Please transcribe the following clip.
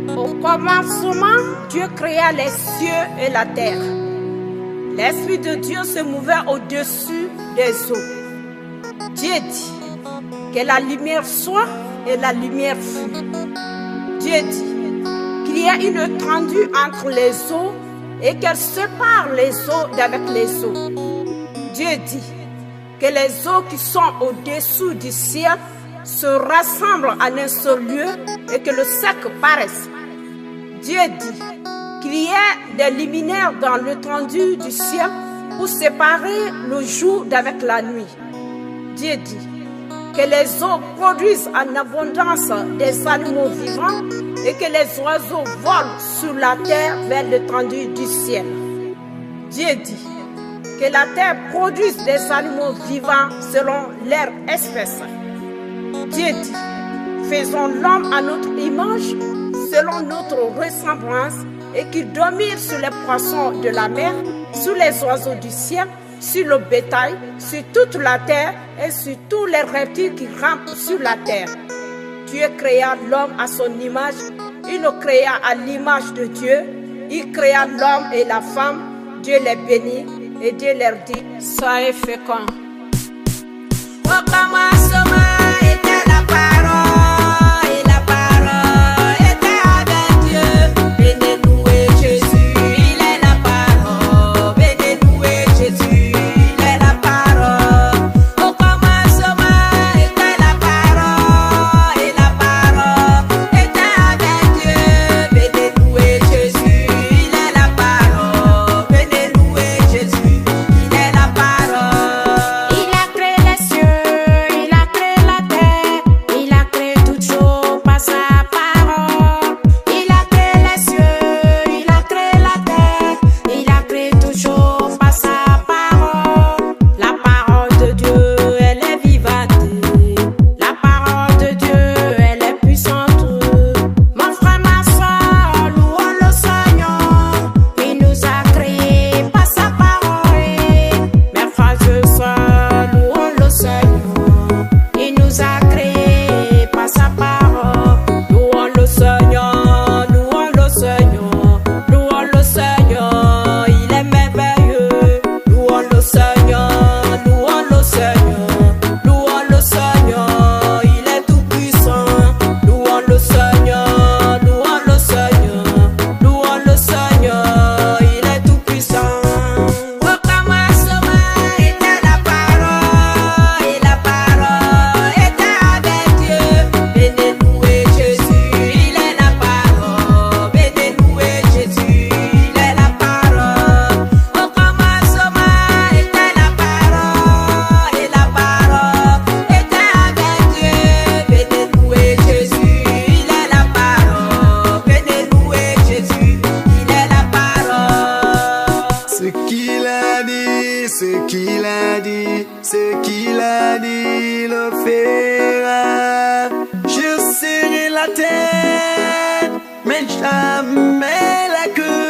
Au commencement, Dieu créa les cieux et la terre. L'Esprit de Dieu se mouvait au-dessus des eaux. Dieu dit que la lumière soit et la lumière fut. Dieu dit qu'il y a une étendue entre les eaux et qu'elle sépare les eaux d'avec les eaux. Dieu dit que les eaux qui sont au-dessous du ciel se rassemblent en un seul lieu et que le sec paraisse. Dieu dit qu'il y a des luminaires dans l'étendue du ciel pour séparer le jour d'avec la nuit. Dieu dit que les eaux produisent en abondance des animaux vivants et que les oiseaux volent sur la terre vers l'étendue du ciel. Dieu dit que la terre produise des animaux vivants selon leur espèce. Dieu dit, faisons l'homme à notre image, selon notre ressemblance, et qu'il domine sur les poissons de la mer, sur les oiseaux du ciel, sur le bétail, sur toute la terre et sur tous les reptiles qui rampent sur la terre. Dieu créa l'homme à son image, il le créa à l'image de Dieu, il créa l'homme et la femme, Dieu les bénit et Dieu leur dit, soyez féconds. Ce qu'il a dit le fera. Je serai la tête, mais jamais la queue.